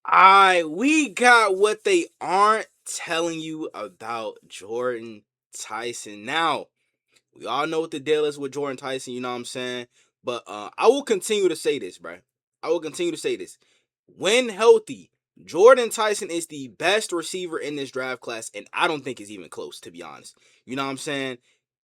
We got what they aren't telling you about Jordyn Tyson. Now, we all know what the deal is with Jordyn Tyson, you know what I'm saying? But I will continue to say this, bro. I will continue to say this. When healthy, Jordyn Tyson is the best receiver in this draft class, and I don't think it's even close, to be honest. You know what I'm saying?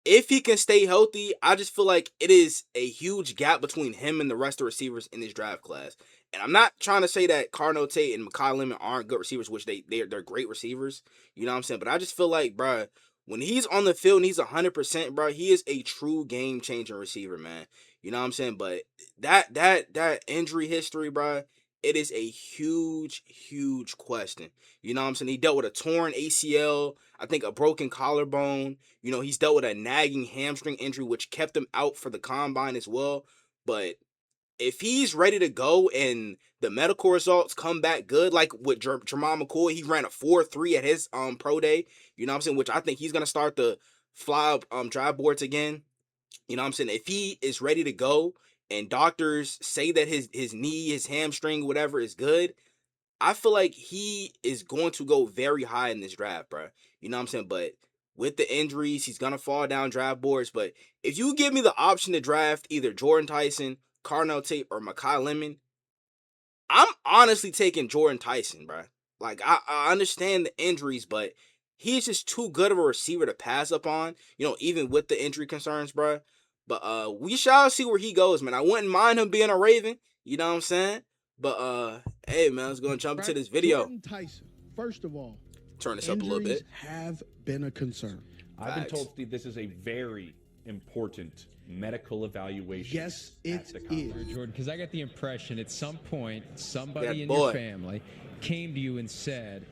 If he can stay healthy, I just feel like it is a huge gap between him and the rest of the receivers in this draft class. And I'm not trying to say that Carnell Tate and Mekhi Lemon aren't good receivers, which they're great receivers. You know what I'm saying? But I just feel like, bro, when he's on the field and he's 100%, bro, he is a true game changing receiver, man. You know what I'm saying? But that injury history, bro, it is a huge question. You know what I'm saying? He dealt with a torn ACL, I think a broken collarbone. You know, he's dealt with a nagging hamstring injury, which kept him out for the combine as well. But if he's ready to go and the medical results come back good, like with Jermon McCoy, he ran a 4.3 at his pro day. You know what I'm saying? Which I think he's gonna start to fly up drive boards again. You know what I'm saying? If he is ready to go and doctors say that his knee, his hamstring, whatever is good, I feel like he is going to go very high in this draft, bro. You know what I'm saying? But with the injuries, he's gonna fall down draft boards. But if you give me the option to draft either Jordyn Tyson, Carnell Tate, or Mekhi Lemon, I'm honestly taking Jordyn Tyson, bro. Like I understand the injuries, but he's just too good of a receiver to pass up on. You know, even with the injury concerns, bro. But we shall see where he goes, man. I wouldn't mind him being a Raven. You know what I'm saying? But hey, man, let's go and jump into this video. Jordyn Tyson, first of all, Turn this up a little bit. have been a concern. I've been told, Steve, this is a very important medical evaluation. Yes, it is. Jordan, because I got the impression at some point somebody That in boy. your family came to you and said,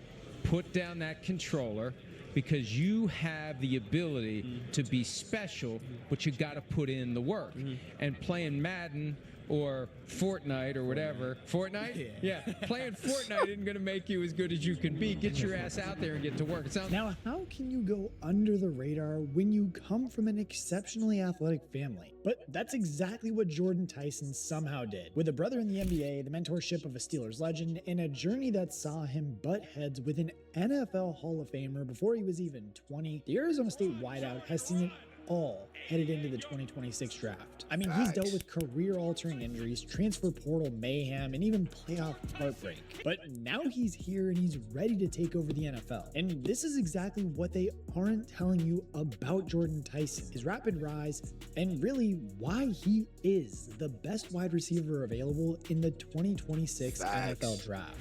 put down that controller because you have the ability to be special, but you got to put in the work. And playing Madden or Fortnite or whatever. Fortnite? Yeah. Playing Fortnite isn't going to make you as good as you can be. Get your ass out there and get to work. It sounds Now, how can you go under the radar when you come from an exceptionally athletic family? But that's exactly what Jordyn Tyson somehow did. With a brother in the NBA, the mentorship of a Steelers legend, and a journey that saw him butt heads with an NFL Hall of Famer before he was even 20, the Arizona State wideout has seen it all headed into the 2026 draft. I mean, he's dealt with career-altering injuries, transfer portal mayhem, and even playoff heartbreak. But now he's here and he's ready to take over the NFL. And this is exactly what they aren't telling you about Jordyn Tyson, his rapid rise, and really why he is the best wide receiver available in the 2026 NFL draft.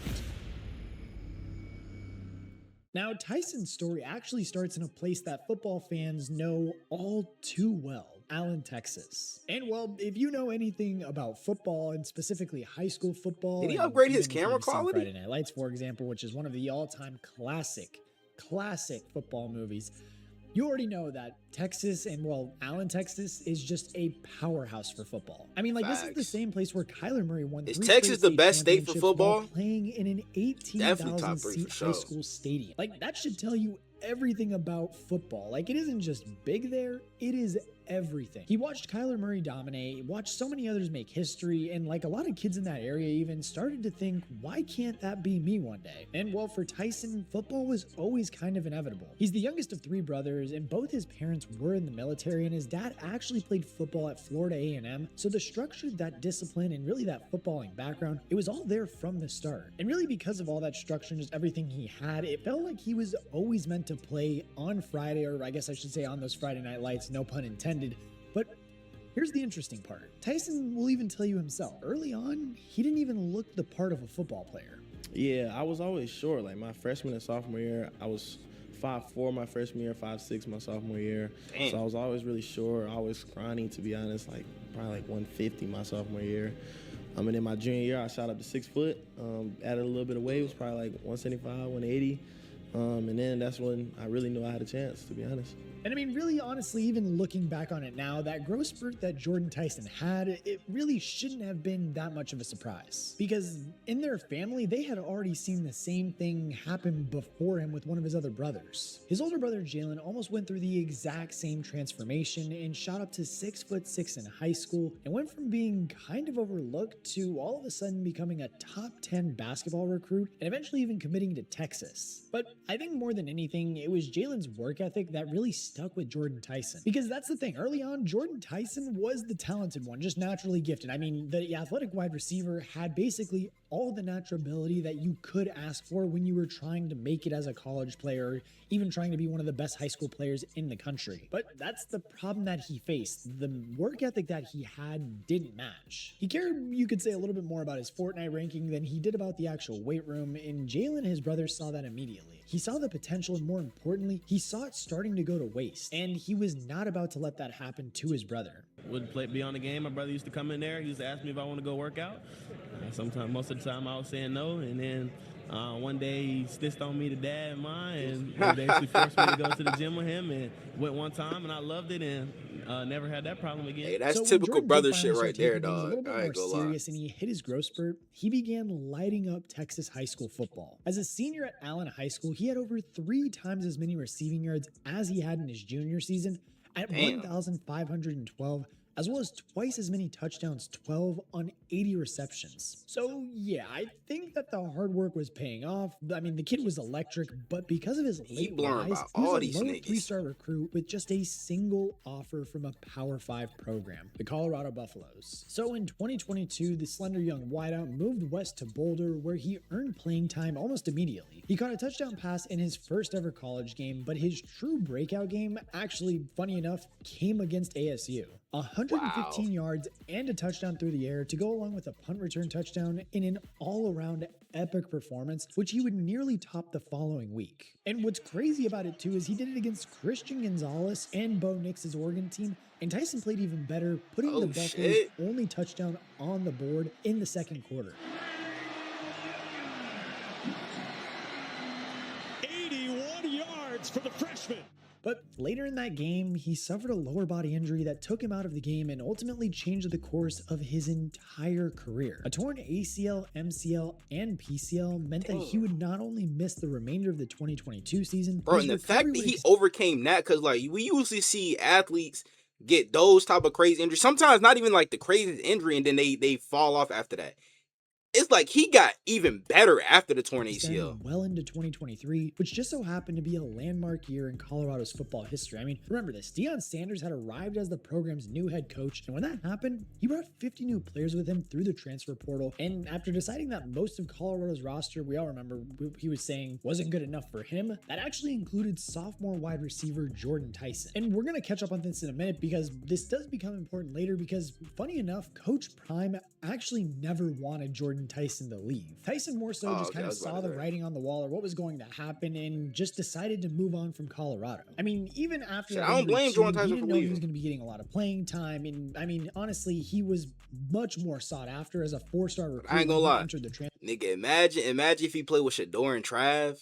Now, Tyson's story actually starts in a place that football fans know all too well. Allen, Texas. And well, if you know anything about football and specifically high school football, Did he and upgrade his even if camera you've seen quality? Friday Night Lights, for example, which is one of the all-time classic football movies, you already know that Texas and, well, Allen, Texas is just a powerhouse for football. I mean, like, this is the same place where Kyler Murray won Is 3 Texas straight the best state for championships football? while playing in an Definitely top 18,000 three seat for sure. high school stadium. Like, that should tell you everything about football. Like, it isn't just big there, it is everything. He watched Kyler Murray dominate, watched so many others make history, and like a lot of kids in that area even started to think, why can't that be me one day? And well, for Tyson, football was always kind of inevitable. He's the youngest of 3 brothers, and both his parents were in the military, and his dad actually played football at Florida A&M, so the structure, that discipline, and really that footballing background, it was all there from the start. And really because of all that structure and just everything he had, it felt like he was always meant to play on Friday, or I guess I should say on those Friday Night Lights, no pun intended. But here's the interesting part. Tyson will even tell you himself, early on, he didn't even look the part of a football player. Yeah, I was always short. Like my freshman and sophomore year, I was 5'4" my freshman year, 5'6" my sophomore year. Damn. So I was always really short, always scrawny, to be honest, like probably like 150 my sophomore year. And then my junior year, I shot up to 6 foot, added a little bit of weight, it was probably like 175, 180. And then that's when I really knew I had a chance, to be honest. And I mean, really, honestly, even looking back on it now, that growth spurt that Jordyn Tyson had, it really shouldn't have been that much of a surprise. Because in their family, they had already seen the same thing happen before him with one of his other brothers. His older brother, Jalen, almost went through the exact same transformation and shot up to 6'6" in high school and went from being kind of overlooked to all of a sudden becoming a top 10 basketball recruit and eventually even committing to Texas. But I think more than anything, it was Jalen's work ethic that really stuck with Jordyn Tyson. Because that's the thing, early on, Jordyn Tyson was the talented one, just naturally gifted. I mean, the athletic wide receiver had basically all the natural ability that you could ask for when you were trying to make it as a college player, even trying to be one of the best high school players in the country. But that's the problem that he faced. The work ethic that he had didn't match. He cared, you could say, a little bit more about his Fortnite ranking than he did about the actual weight room, and Jalen and his brother saw that immediately. He saw the potential, and more importantly, he saw it starting to go to waste, and he was not about to let that happen to his brother. Be on the game. My brother used to come in there. He used to ask me if I want to go work out. Sometimes, most of the time, I was saying no, and then one day he snitched on me to dad and mine, and basically forced me to go to the gym with him, and went one time, and I loved it, and never had that problem again. Hey, that's So when typical Jordyn brother did shit finally right start there, taking things a dog. little bit I ain't more gonna lie. serious and he hit his growth spurt, he began lighting up Texas high school football. As a senior at Allen High School, he had over 3 times as many receiving yards as he had in his junior season at Damn. 1,512, as well as twice as many touchdowns, 12 on 80 receptions. So yeah, I think that the hard work was paying off. I mean, the kid was electric, but because of his late blurring rise, about he was all a these low niggas. 3-star recruit with just a single offer from a Power 5 program, the Colorado Buffaloes. So in 2022, the slender young wideout moved west to Boulder, where he earned playing time almost immediately. He caught a touchdown pass in his first ever college game, but his true breakout game, actually, funny enough, came against ASU. 115 yards and a touchdown through the air to go along with a punt return touchdown in an all-around epic performance, which he would nearly top the following week. And what's crazy about it too is he did it against Christian Gonzalez and Bo Nix's Oregon team, and Tyson played even better, putting the Buffaloes' shit. only touchdown on the board in the second quarter. 81 yards for the freshman. But later in that game, he suffered a lower body injury that took him out of the game and ultimately changed the course of his entire career. A torn ACL, MCL, and PCL meant that he would not only miss the remainder of the 2022 season, Bro, his and the fact recovery that would he overcame that, because like we usually see athletes get those type of crazy injuries. Sometimes not even like the craziest injury, and then they fall off after that. It's like he got even better after the torn extended ACL. well into 2023, which just so happened to be a landmark year in Colorado's football history. I mean, remember this, Deion Sanders had arrived as the program's new head coach, and when that happened, he brought 50 new players with him through the transfer portal, and after deciding that most of Colorado's roster, we all remember he was saying wasn't good enough for him, that actually included sophomore wide receiver Jordyn Tyson. And we're going to catch up on this in a minute because this does become important later because, funny enough, Coach Prime actually never wanted Jordyn Tyson to leave. Tyson more so just kind of saw the writing on the wall or what was going to happen and just decided to move on from Colorado. I mean, even after Shit, I don't blame Jordyn Tyson he didn't for know he leaving. was going to be getting a lot of playing time, and I mean, honestly, he was much more sought after as a 4-star recruit. I ain't gonna when he lie. entered the transfer Nigga, imagine if he played with Shador and Trav.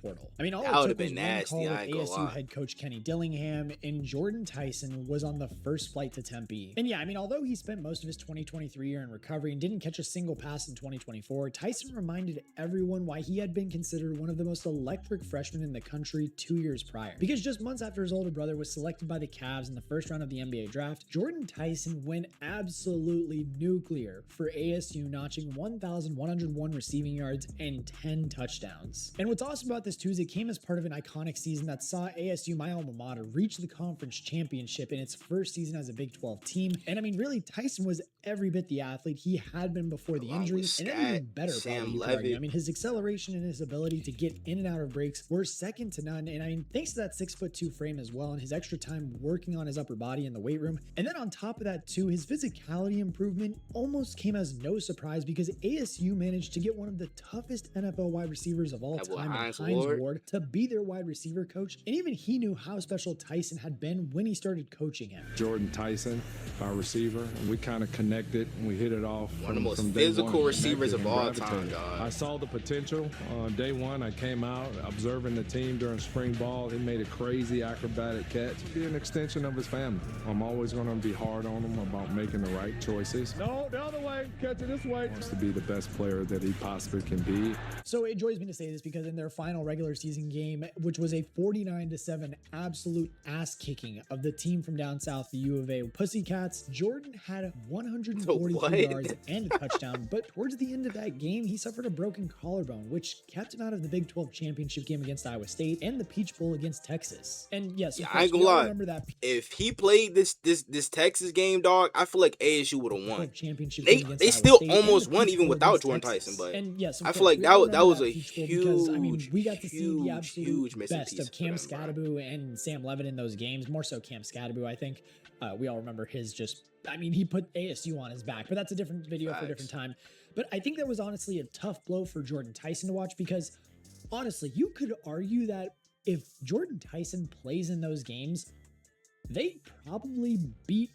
portal. I mean, all That it would've took was been one nasty, call with I ain't gonna ASU lie. head coach Kenny Dillingham, and Jordyn Tyson was on the first flight to Tempe. And yeah, I mean, although he spent most of his 2023 year in recovery and didn't catch a single pass in 2024, Tyson reminded everyone why he had been considered one of the most electric freshmen in the country 2 years prior. Because just months after his older brother was selected by the Cavs in the first round of the NBA draft, Jordyn Tyson went absolutely nuclear for ASU, notching 1,101 receiving yards and 10 touchdowns. And what's awesome about this too is it came as part of an iconic season that saw ASU, my alma mater, reach the conference championship in its first season as a Big 12 team. And I mean, really, Tyson was every bit the athlete he had been before the Along with injuries, and then Scat, even better, Sam probably, you could Levitt. argue. I mean, his acceleration and his ability to get in and out of breaks were second to none. And I mean, thanks to that 6'2" frame as well, and his extra time working on his upper body in the weight room. And then on top of that too, his physicality improvement almost came as no surprise because ASU managed to get one of the toughest NFL wide receivers of all That boy time in Hines Hines Ward. Ward to be their wide receiver coach. And even he knew how special Tyson had been when he started coaching him. Jordyn Tyson, our receiver, and we kind of connected and we hit it off. One of the most from day physical one, receivers of connected all and time, gravitated. dog. I saw the potential on day one. I came out observing the team during spring ball. He made a crazy acrobatic catch. Be an extension of his family. I'm always going to be hard on him about making the right choices. No, the other way, catch it this way. Wants to be the best player that he possibly can be. So it joys me to say this because in their final regular season game, which was a 49-7 absolute ass kicking of the team from down south, the U of A Pussycats, Jordyn had 143 yards and a touchdown. But towards the end of that game, he suffered a broken collarbone, which kept him out of the Big 12 championship game against Iowa State and the Peach Bowl against Texas. And yes, I ain't gonna lie. Remember that If he played this Texas game, dog, I feel like ASU would have won. Championship They game against they Iowa still State and almost the won Peach even Bowl without against Jordyn Texas. Tyson. But and yes, I feel like that was a Peach Bowl huge, because, I mean, we got to see the huge absolute missing best piece of Cam for them, Scadaboo and Sam Levitt in those games. More so Cam Scadaboo, I think. We all remember his he put ASU on his back, but that's a different video for a different time. But I think that was honestly a tough blow for Jordyn Tyson to watch because honestly, you could argue that if Jordyn Tyson plays in those games, they probably beat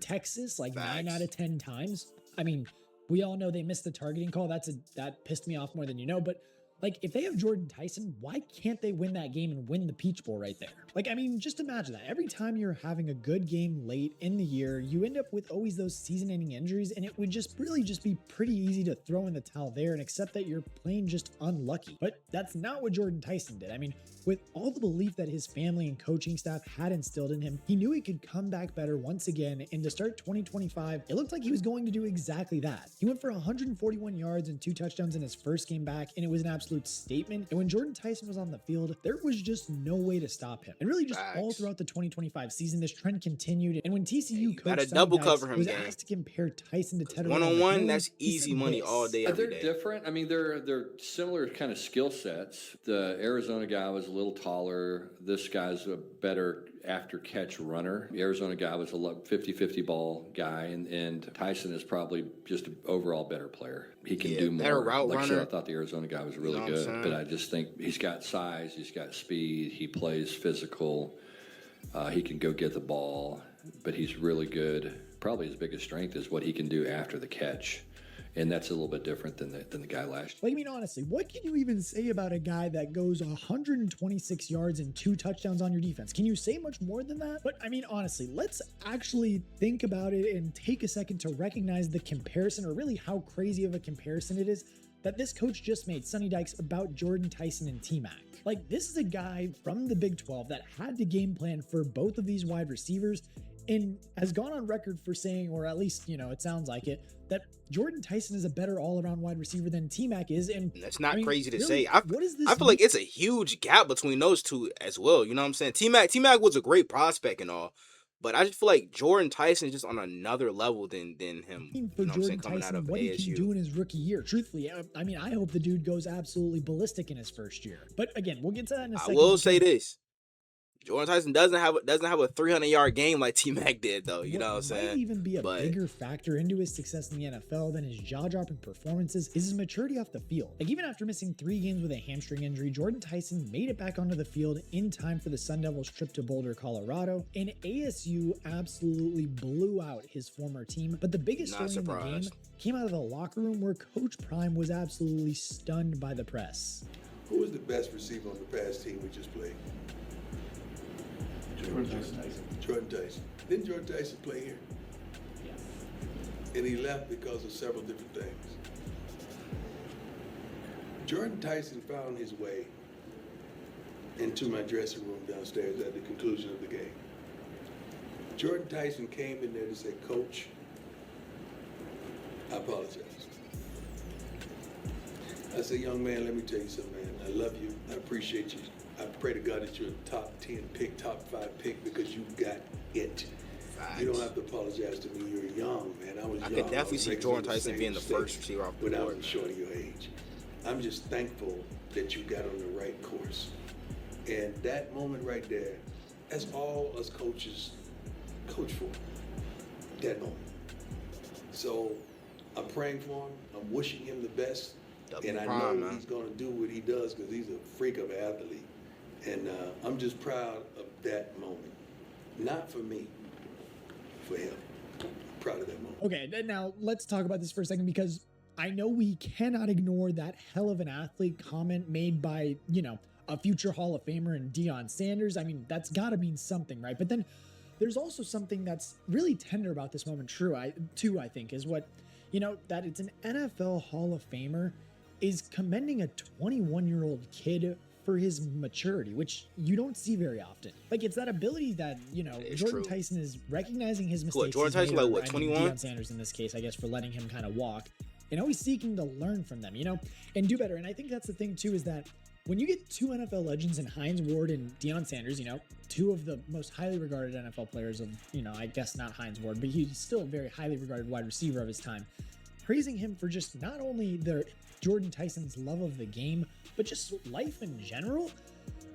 Texas like 9 out of 10 times. I mean, we all know they missed the targeting call. That pissed me off more than you know, but like, if they have Jordyn Tyson, why can't they win that game and win the Peach Bowl right there? Like, I mean, just imagine that. Every time you're having a good game late in the year, you end up with always those season-ending injuries, and it would just really just be pretty easy to throw in the towel there and accept that you're playing just unlucky. But that's not what Jordyn Tyson did. I mean, with all the belief that his family and coaching staff had instilled in him, he knew he could come back better once again, and to start 2025, it looked like he was going to do exactly that. He went for 141 yards and 2 touchdowns in his first game back, and it was an absolute statement. And when Jordyn Tyson was on the field, there was just no way to stop him. And really just all throughout the 2025 season, this trend continued. And when TCU coach double cover him was game. asked to compare Tyson to Ted One-on-one, that's easy money all day, every They're day. different. I mean, they're similar kind of skill sets. The Arizona guy was a little taller. This guy's a better after-catch runner. The Arizona guy was a 50-50 ball guy, and Tyson is probably just an overall better player. He can do more. Better route like runner. I said, I thought the Arizona guy was really good, but I just think he's got size, he's got speed, he plays physical, he can go get the ball, but he's really good. Probably his biggest strength is what he can do after the catch. And that's a little bit different than the guy last year. Like, I mean, honestly, what can you even say about a guy that goes 126 yards and 2 touchdowns on your defense? Can you say much more than that? But I mean, honestly, let's actually think about it and take a second to recognize the comparison, or really how crazy of a comparison it is that this coach just made, Sonny Dykes, about Jordyn Tyson and T-Mac. Like, this is a guy from the Big 12 that had to game plan for both of these wide receivers and has gone on record for saying, or at least, it sounds like it, that Jordyn Tyson is a better all-around wide receiver than T-Mac is. And that's not really, crazy to say. I what is this? I feel like it's a huge gap between those two as well. You know what I'm saying? T-Mac was a great prospect and all, but I just feel like Jordyn Tyson is just on another level than him. For You know what I'm saying? Jordyn Coming out Tyson, of what he ASU. can do in his rookie year. Truthfully, I mean, I hope the dude goes absolutely ballistic in his first year. But again, we'll get to that in a second. I will say this. Jordyn Tyson doesn't have a 300-yard game like T-Mac did, though. You know what I'm saying? Might even be a bigger factor into his success in the NFL than his jaw-dropping performances is his maturity off the field. Like, even after missing 3 games with a hamstring injury, Jordyn Tyson made it back onto the field in time for the Sun Devils' trip to Boulder, Colorado, and ASU absolutely blew out his former team. But the biggest story in the game came out of the locker room, where Coach Prime was absolutely stunned by the press. Who was the best receiver on the past team we just played? Jordyn Tyson. Didn't Jordyn Tyson play here? Yeah. And he left because of several different things. Jordyn Tyson found his way into my dressing room downstairs at the conclusion of the game. Jordyn Tyson came in there to say, "Coach, I apologize." I said, "Young man, let me tell you something, man. I love you. I appreciate you. I pray to God that you're a top 10 pick, top 5 pick, because you got it. You don't have to apologize to me. You're young, man. I was young. I could definitely see Jordyn Tyson being the first receiver off the when I board. was short of your age. I'm just thankful that you got on the right course. And that moment right there, that's all us coaches coach for. That moment. So I'm praying for him. I'm wishing him the best. And I Prime, know man. he's going to do what he does because he's a freak of an athlete. And I'm just proud of that moment. Not for me, for him. I'm proud of that moment. Okay, now let's talk about this for a second because I know we cannot ignore that hell of an athlete comment made by, you know, a future Hall of Famer and Deion Sanders. I mean, that's got to mean something, right? But then there's also something that's really tender about this moment, I think, is what, you know, that it's an NFL Hall of Famer is commending a 21-year-old kid for his maturity, which you don't see very often. Like, it's that ability that, you know, Jordyn Tyson is recognizing his mistakes. Jordyn Tyson, like, what, 21? Deion Sanders in this case, I guess, for letting him kind of walk and always seeking to learn from them, you know, and do better. And I think that's the thing, too, is that when you get two NFL legends in Hines Ward and Deion Sanders, you know, two of the most highly regarded NFL players of, you know, I guess not Hines Ward, but he's still a very highly regarded wide receiver of his time, praising him for just not only their Jordyn Tyson's love of the game, but just life in general.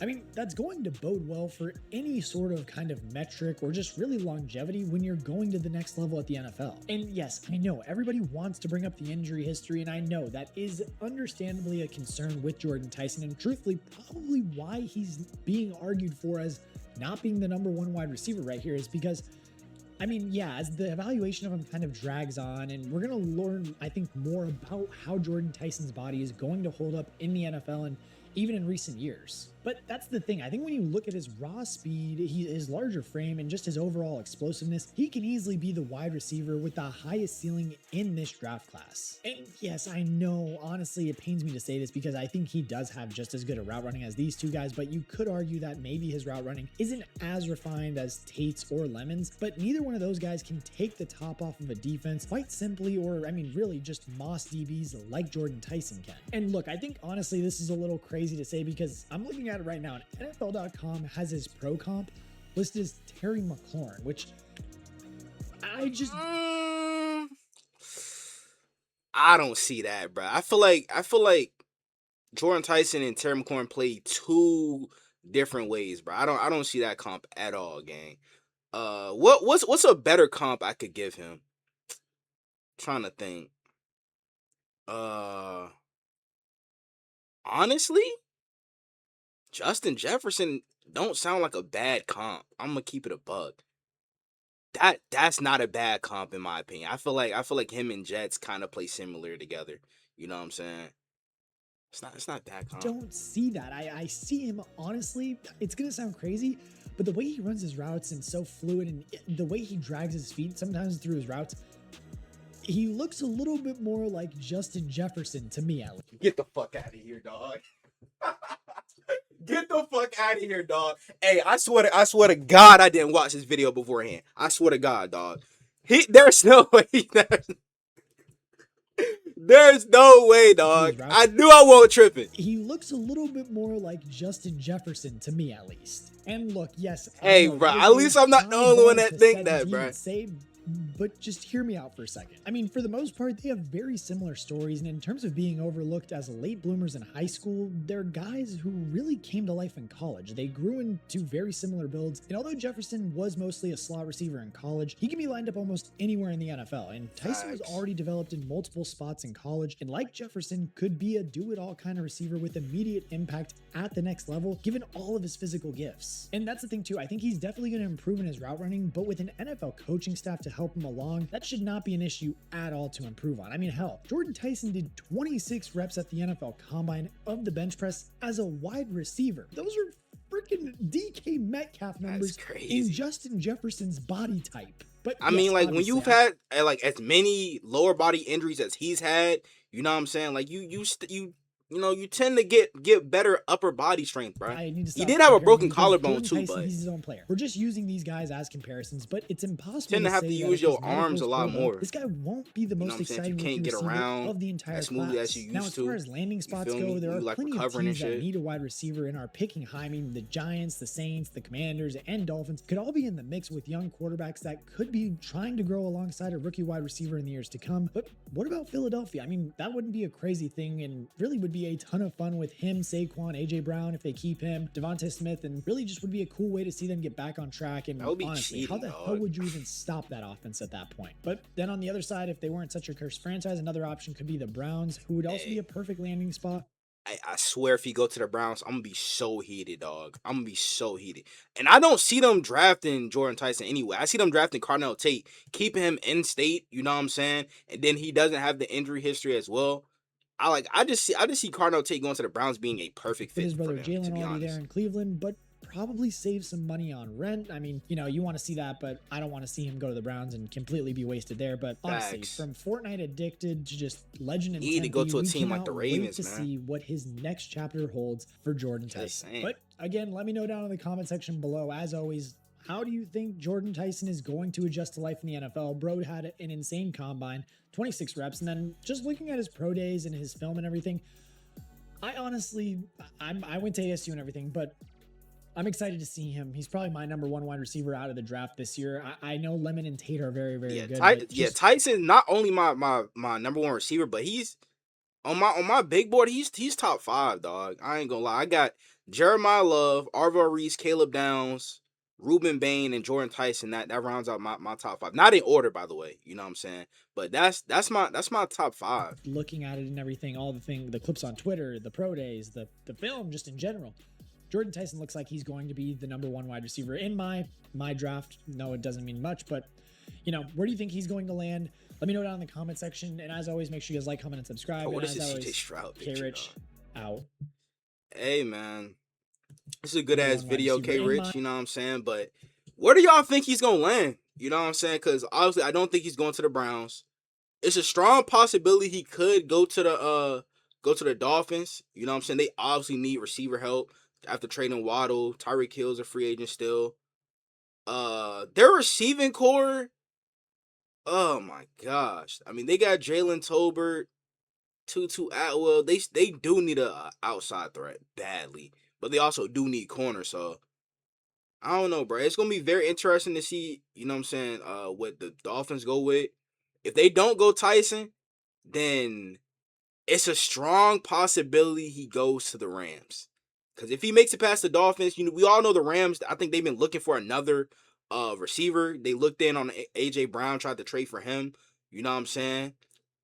I mean, that's going to bode well for any sort of kind of metric or just really longevity when you're going to the next level at the NFL. And yes, I know everybody wants to bring up the injury history, and I know that is understandably a concern with Jordyn Tyson, and truthfully, probably why he's being argued for as not being the number one wide receiver right here is because, I mean, yeah, as the evaluation of him kind of drags on, and we're going to learn, I think, more about how Jordyn Tyson's body is going to hold up in the NFL and even in recent years. But that's the thing. I think when you look at his raw speed, his larger frame, and just his overall explosiveness, he can easily be the wide receiver with the highest ceiling in this draft class. And yes, I know, honestly, it pains me to say this because I think he does have just as good a route running as these two guys, but you could argue that maybe his route running isn't as refined as Tate's or Lemon's, but neither one of those guys can take the top off of a defense quite simply, or I mean, really just Moss DBs like Jordyn Tyson can. And look, I think honestly, this is a little crazy to say because I'm looking at it right now, and NFL.com has his pro comp listed as Terry McLaurin, which I just I don't see that, bro. I feel like Jordyn Tyson and Terry McLaurin play two different ways, bro. I don't see that comp at all, gang. What's a better comp I could give him? Trying to think. Honestly, Justin Jefferson don't sound like a bad comp. I'm gonna keep it a buck. That's not a bad comp in my opinion. I feel like him and Jets kind of play similar together. You know what I'm saying? It's not that comp. Don't see that. I see him, honestly, it's gonna sound crazy, but the way he runs his routes and so fluid, and the way he drags his feet sometimes through his routes, he looks a little bit more like Justin Jefferson to me, at least. Get the fuck out of here, dog. Get the fuck out of here, dog. Hey, I swear to God, I didn't watch this video beforehand. I swear to God, dog. There's no way. There's no way, dog. I knew I wasn't tripping. He looks a little bit more like Justin Jefferson to me, at least. And look, yes. Hey, bro, at least I'm not the only one that think that, bro. But just hear me out for a second. I mean, for the most part, they have very similar stories, and in terms of being overlooked as late bloomers in high school, they're guys who really came to life in college. They grew into very similar builds, and although Jefferson was mostly a slot receiver in college, he can be lined up almost anywhere in the NFL, and Tyson was already developed in multiple spots in college, and like Jefferson, could be a do-it-all kind of receiver with immediate impact at the next level, given all of his physical gifts. And that's the thing too, I think he's definitely going to improve in his route running, but with an NFL coaching staff to help him along, that should not be an issue at all to improve on. I mean, hell, Jordyn Tyson did 26 reps at the NFL Combine of the bench press as a wide receiver. Those are freaking DK Metcalf numbers in Justin Jefferson's body type. But I mean, like, when you've had like as many lower body injuries as he's had, you know what I'm saying? Like, you know, you tend to get better upper body strength, bro. He did have a broken collarbone too, but he's his own player. We're just using these guys as comparisons, but it's impossible. You tend to have to use your arms a lot more. This guy won't be the most exciting you can't get around of the entire as smoothly class. as you used now, as far as landing spots go, there are plenty of teams that need a wide receiver and are picking high. I mean, the Giants, the Saints, the Commanders, and Dolphins could all be in the mix with young quarterbacks that could be trying to grow alongside a rookie wide receiver in the years to come. But what about Philadelphia? I mean, that wouldn't be a crazy thing, and really would be a ton of fun with him, Saquon, AJ Brown, if they keep him, Devontae Smith, and really just would be a cool way to see them get back on track. And honestly, how the hell would you even stop that offense at that point? But then on the other side, if they weren't such a cursed franchise, another option could be the Browns, who would also be a perfect landing spot. I swear if he go to the Browns, I'm going to be so heated, dog. I'm going to be so heated. And I don't see them drafting Jordyn Tyson anyway. I see them drafting Carnell Tate, keeping him in state, you know what I'm saying? And then he doesn't have the injury history as well. I just see Carnell Tate going to the Browns being a perfect fit. With his brother for them, Jalen already there in Cleveland, but probably save some money on rent. I mean, you know, you want to see that, but I don't want to see him go to the Browns and completely be wasted there. But honestly, from Fortnite addicted to just legend and he need to go to a team like the Ravens, to see what his next chapter holds for Jordyn Tyson. But again, let me know down in the comment section below. As always, how do you think Jordyn Tyson is going to adjust to life in the NFL? Bro had an insane combine, 26 reps, and then just looking at his pro days and his film and everything, I honestly, I went to ASU and everything, but I'm excited to see him. He's probably my number one wide receiver out of the draft this year. I know Lemon and Tate are very, very good. Tyson not only my number one receiver, but he's on my big board. He's top 5, dog. I ain't gonna lie. I got Jeremiah Love, Arvo Reese, Caleb Downs, Ruben Bain, and Jordyn Tyson. That rounds out my top 5. Not in order, by the way. You know what I'm saying? But that's my top 5. Looking at it and everything, all the clips on Twitter, the pro days, the film, just in general. Jordyn Tyson looks like he's going to be the number one wide receiver in my draft. No, it doesn't mean much, but you know, where do you think he's going to land? Let me know down in the comment section. And as always, make sure you guys like, comment, and subscribe. What is this CJ Stroud picture, K-Rich out. Hey man, this is a good ass video, K-Rich. You know what I'm saying? But where do y'all think he's gonna land? You know what I'm saying? Because obviously, I don't think he's going to the Browns. It's a strong possibility he could go to the Dolphins. You know what I'm saying? They obviously need receiver help. After trading Waddle, Tyreek Hill's a free agent still. Their receiving core, oh my gosh. I mean, they got Jalen Tolbert, Tutu Atwell. They do need a outside threat badly, but they also do need corners. So I don't know, bro. It's gonna be very interesting to see. You know what I'm saying? What the Dolphins go with. If they don't go Tyson, then it's a strong possibility he goes to the Rams. Because if he makes it past the Dolphins, you know, we all know the Rams, I think they've been looking for another receiver. They looked in on AJ Brown, tried to trade for him. You know what I'm saying?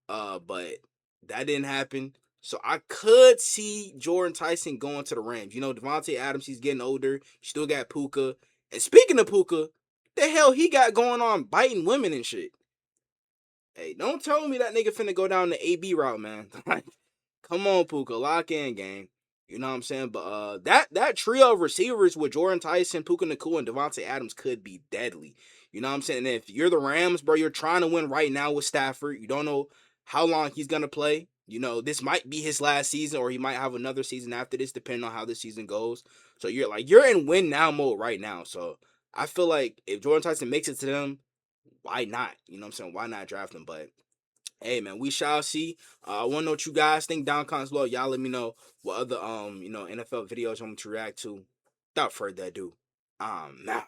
But that didn't happen. So I could see Jordyn Tyson going to the Rams. You know, Devontae Adams, he's getting older. You still got Puka. And speaking of Puka, the hell he got going on biting women and shit? Hey, don't tell me that nigga finna go down the AB route, man. Come on, Puka. Lock in, game. You know what I'm saying? But that trio of receivers with Jordyn Tyson, Puka Nacua, and Devontae Adams could be deadly. You know what I'm saying? And if you're the Rams, bro, you're trying to win right now with Stafford. You don't know how long he's going to play. You know, this might be his last season, or he might have another season after this, depending on how this season goes. So you're in win now mode right now. So I feel like if Jordyn Tyson makes it to them, why not? You know what I'm saying? Why not draft him? But hey man, we shall see. I want to know what you guys think down comments below. Y'all let me know what other NFL videos you want me to react to. Without further ado, now.